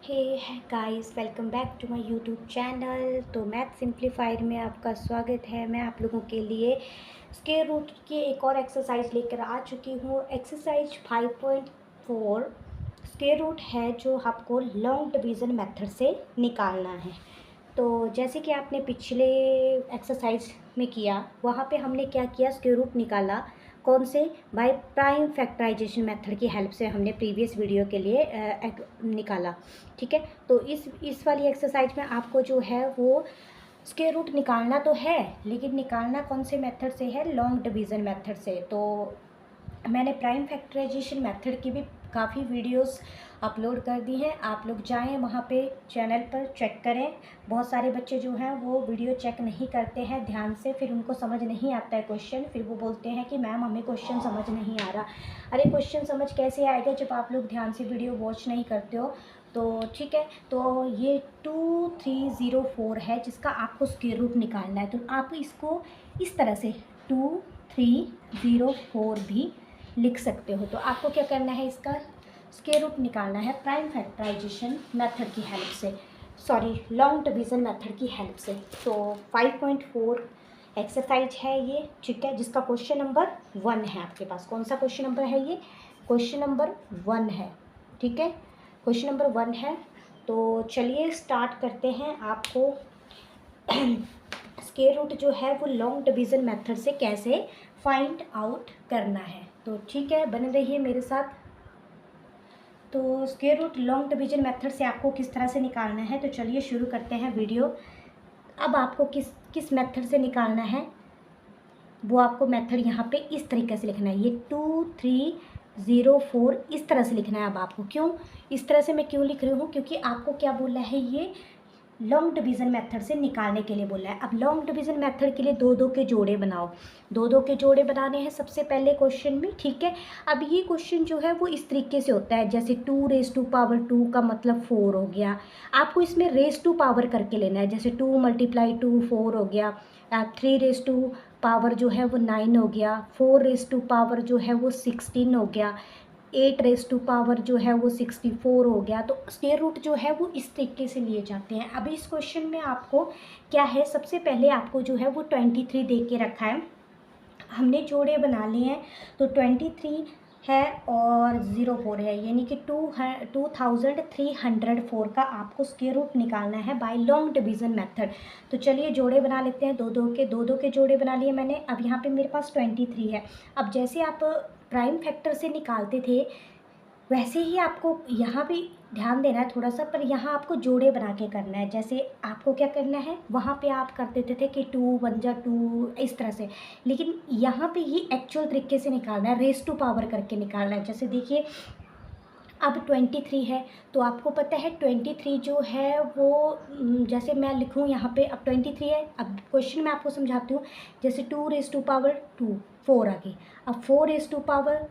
Hey guys, welcome back to my YouTube channel. तो math simplified में आपका स्वागत है। मैं आप लोगों के लिए स्क्वायर रूट की एक और एक्सरसाइज लेकर आ चुकी हूँ। एक्सरसाइज 5.4 स्क्वायर रूट है जो आपको लॉन्ग डिवीज़न मेथड से निकालना है। तो जैसे कि आपने पिछले एक्सरसाइज में किया, वहाँ पे हमने क्या किया, स्क्वायर रूट निकाला। कौन से? बाय प्राइम फैक्टराइजेशन मेथड की हेल्प से हमने प्रीवियस वीडियो के लिए निकाला। ठीक है, तो इस वाली एक्सरसाइज में आपको जो है वो स्क्वायर रूट निकालना तो है, लेकिन निकालना कौन से मेथड से है? लॉन्ग डिवीज़न मेथड से। तो मैंने प्राइम फैक्टराइजेशन मेथड की भी काफ़ी वीडियोस अपलोड कर दी हैं। आप लोग जाएं वहाँ पे चैनल पर चेक करें। बहुत सारे बच्चे जो हैं वो वीडियो चेक नहीं करते हैं ध्यान से, फिर उनको समझ नहीं आता है क्वेश्चन। फिर वो बोलते हैं कि मैम हमें क्वेश्चन समझ नहीं आ रहा। अरे क्वेश्चन समझ कैसे आएगा जब आप लोग ध्यान से वीडियो वॉच नहीं करते हो? तो ठीक है, तो ये 2304 है जिसका आपको स्क्वायर रूट निकालना है। तो आप इसको इस तरह से 2304 भी लिख सकते हो। तो आपको क्या करना है, इसका स्क्वायर रूट निकालना है प्राइम फैक्टराइजेशन मेथड की हेल्प से, सॉरी लॉन्ग डिवीज़न मेथड की हेल्प से। तो 5.4 एक्सरसाइज है ये, ठीक है, जिसका क्वेश्चन नंबर 1 है आपके पास। कौन सा क्वेश्चन नंबर है ये? क्वेश्चन नंबर 1 है, ठीक है, क्वेश्चन नंबर 1 है। तो चलिए स्टार्ट करते हैं। आपको स्क्वायर रूट जो है वो लॉन्ग डिवीज़न मेथड से कैसे फाइंड आउट करना है। तो ठीक है, बने रहिए मेरे साथ। तो square root long division method से आपको किस तरह से निकालना है, तो चलिए शुरू करते हैं वीडियो। अब आपको किस मेथड से निकालना है वो आपको मेथड यहाँ पे इस तरीके से लिखना है। ये 2304 इस तरह से लिखना है। अब आपको क्यों इस तरह से मैं क्यों लिख रही हूँ, क्योंकि आपको क्या बोला है, ये लॉन्ग डिवीज़न मेथड से निकालने के लिए बोला है। अब लॉन्ग डिवीज़न मेथड के लिए दो दो के जोड़े बनाओ। दो दो के जोड़े बनाने हैं सबसे पहले क्वेश्चन में, ठीक है। अब ये क्वेश्चन जो है वो इस तरीके से होता है, जैसे 2 रेज़ टू पावर 2 का मतलब 4 हो गया। आपको इसमें रेज़ टू पावर करके लेना है, जैसे 2 × 2 4 हो गया। 3 रेज़ टू पावर जो है वो 9 हो गया। 4 रेज़ टू पावर जो है वो 16 हो गया। 8 रेज़ टू पावर जो है वो 64 हो गया। तो स्क्वायर रूट जो है वो इस तरीके से लिए जाते हैं। अभी इस क्वेश्चन में आपको क्या है, सबसे पहले आपको जो है वो 23 दे के रखा है। हमने जोड़े बना लिए हैं। तो 23 है और 04 है, यानी कि 2304 का आपको स्क्वायर रूट निकालना है बाय लॉन्ग डिवीज़न मेथड। तो चलिए जोड़े बना लेते हैं, दो दो के जोड़े बना लिए मैंने। अब यहाँ पे मेरे पास 23 है। अब जैसे आप प्राइम फैक्टर से निकालते थे वैसे ही आपको यहाँ भी ध्यान देना है थोड़ा सा, पर यहाँ आपको जोड़े बना के करना है। जैसे आपको क्या करना है, वहाँ पे आप कर देते थे कि 2 1 जा 2 इस तरह से, लेकिन यहाँ पे ये एक्चुअल तरीके से निकालना है, रेज़ टू पावर करके निकालना है। जैसे देखिए अब 23 है, तो आपको पता है 23 जो है वो जैसे मैं लिखूँ यहाँ पे, अब 23 है। अब क्वेश्चन मैं आपको समझाती हूँ। जैसे 2 रेज़ टू पावर 2 4 आ गई। अब 4 रेज़ टू पावर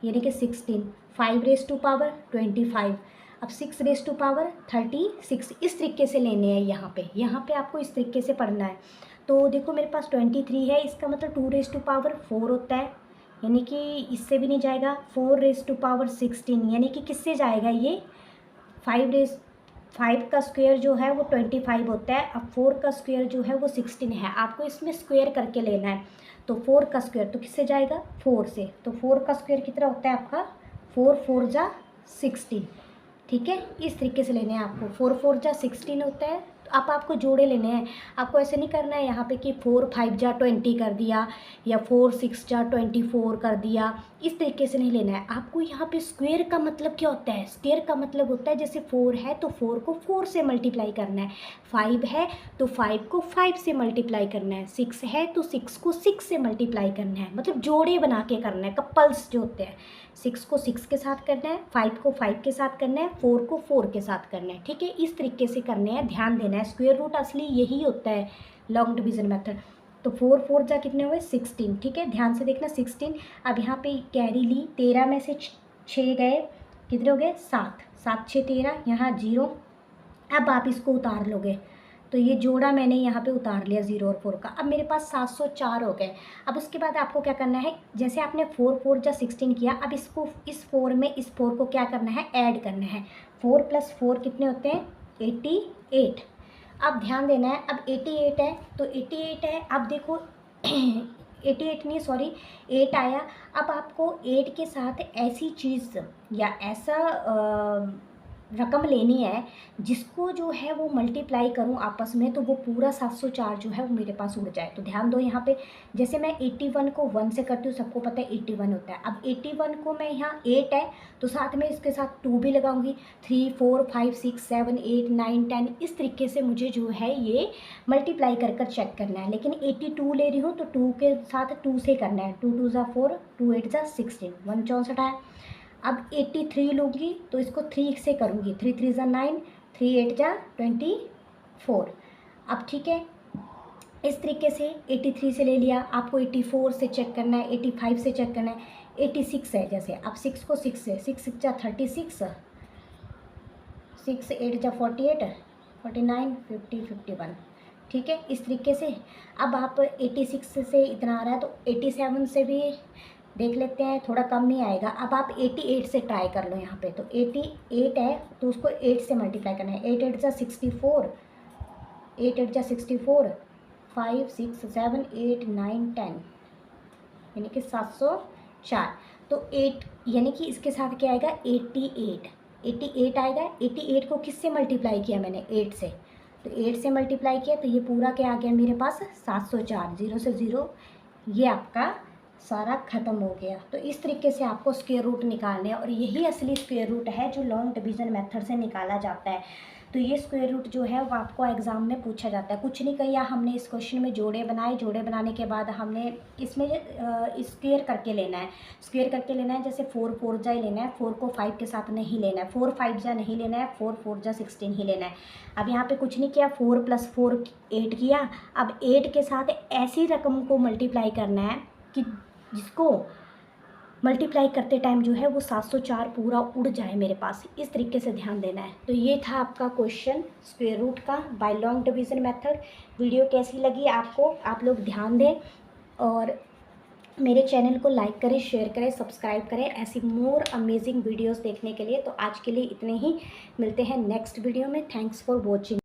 यानी कि 16, 5 रेज़ टू पावर 25, अब 6 रेज़ टू पावर 36 इस तरीके से लेने हैं। यहाँ पे आपको इस तरीके से पढ़ना है। तो देखो मेरे पास 23 है, इसका मतलब 2 रेज़ टू पावर 4 होता है, यानी कि इससे भी नहीं जाएगा। 4 रेज़ टू पावर 16 यानी कि किससे जाएगा ये, 5 का स्क्वायर जो है वो 25 होता है। अब 4 का स्क्वायर जो है वो 16 है। आपको इसमें स्क्वायर करके लेना है। तो 4 का स्क्वायर तो किससे जाएगा, 4 से। तो 4 का स्क्वायर कितना होता है आपका, 4 4 जा 16, ठीक है। इस तरीके से लेने हैं आपको। 4 4 जा 16 होता है। तो अब आपको जोड़े लेने हैं। आपको ऐसे नहीं करना है यहाँ पे कि 4 5 जा 20 कर दिया या 4 6 जा 24 कर दिया, इस तरीके से नहीं लेना है आपको। यहाँ पे स्क्वायर का मतलब क्या होता है, स्क्वायर का मतलब होता है जैसे 4 है तो 4 को 4 से मल्टीप्लाई करना है, 5 है तो 5 को 5 से मल्टीप्लाई करना है, 6 है तो 6 को 6 से मल्टीप्लाई करना है। मतलब जोड़े बना के करना है, कपल्स जो होते हैं। 6 को 6 के साथ करना है, 5 को 5 के साथ करना है, 4 को 4 के साथ करना है, ठीक है। इस तरीके से करने हैं, ध्यान देना है। स्क्वायर रूट असली यही होता है लॉन्ग डिवीज़न मेथड। तो 4 4 जा कितने हुए, 16, ठीक है, ध्यान से देखना 16। अब यहाँ पे कैरी ली, 13 में से 6 गए, कितने हो गए, 7 7 6 13, यहाँ 0। अब आप इसको उतार लोगे तो ये जोड़ा मैंने यहाँ पे उतार लिया 0 और 4 का। अब मेरे पास 704 हो गए। अब उसके बाद आपको क्या करना है, जैसे आपने 4 4 जा 16 किया, अब इसको इस 4 में इस 4 को क्या करना है, ऐड करना है। 4 + 4 कितने होते हैं, 88। अब ध्यान देना है, अब 88 है तो 88 है, अब देखो 88 नहीं सॉरी 8 आया। अब आपको 8 के साथ ऐसी चीज़ या ऐसा रकम लेनी है जिसको जो है वो मल्टीप्लाई करूं आपस में, तो वो पूरा 704 जो है वो मेरे पास उड़ जाए। तो ध्यान दो यहाँ पे, जैसे मैं 81 को 1 से करती हूँ, सबको पता है 81 होता है। अब 81 को मैं यहाँ 8 है तो साथ में इसके साथ 2 भी लगाऊंगी, 3 4 5 6 7 8 9 10, इस तरीके से मुझे जो है ये मल्टीप्लाई कर कर चेक करना है। लेकिन 82 ले रही हूँ तो 2 के साथ 2 से करना है, 2 2 ज़ा 4, 2 8 ज़ा 16, 1 64 है। अब 83 लूँगी तो इसको 3 से करूँगी, 3 3 ज़ा 9, 3 8 ज़ा 24। अब ठीक है, इस तरीके से 83 से ले लिया। आपको 84 से चेक करना है, 85 से चेक करना है, 86 है जैसे। अब 6 को 6 से, 6 6 जा 36, 6 8 जा 48, 49 50 51। ठीक है, इस तरीके से। अब आप 86 से इतना आ रहा है तो 87 से भी देख लेते हैं, थोड़ा कम ही आएगा। अब आप 88 से ट्राई कर लो यहाँ पे, तो 88 है तो उसको 8 से मल्टीप्लाई करना है, 8 8 जा 64, 8 8 जा 64, 5 6 7 8 9 10, यानी कि 704। तो 8 यानी कि इसके साथ क्या आएगा, 88 88 आएगा। 88 को किससे मल्टीप्लाई किया मैंने, 8 से, तो 8 से मल्टीप्लाई किया तो ये पूरा क्या आ गया मेरे पास, 704। 0 से 0 ये आपका सारा ख़त्म हो गया। तो इस तरीके से आपको स्क्वायर रूट निकालने हैं और यही असली स्क्वायर रूट है जो लॉन्ग डिवीज़न मेथड से निकाला जाता है। तो ये स्क्वायर रूट जो है वो आपको एग्ज़ाम में पूछा जाता है। कुछ नहीं किया हमने, इस क्वेश्चन में जोड़े बनाए, जोड़े बनाने के बाद हमने इसमें स्क्वायर करके लेना है, स्क्वायर करके लेना है। जैसे 4 4 जा ही लेना है, 4 को 5 के साथ नहीं लेना है, 4 5 जा नहीं लेना है, 4 4 जा 16 ही लेना है। अब यहाँ पे कुछ नहीं किया, 4 + 4 8 किया। अब 8 के साथ ऐसी रकम को मल्टीप्लाई करना है कि जिसको मल्टीप्लाई करते टाइम जो है वो 704 पूरा उड़ जाए मेरे पास। इस तरीके से ध्यान देना है। तो ये था आपका क्वेश्चन स्क्वायर रूट का by long division method. Video कैसी लगी आपको, आप लोग ध्यान दें और मेरे चैनल को लाइक करें, शेयर करें, सब्सक्राइब करें ऐसी मोर अमेजिंग वीडियोस देखने के लिए। तो आज के लिए इतने ही, मिलते हैं नेक्स्ट वीडियो में। Thanks for watching.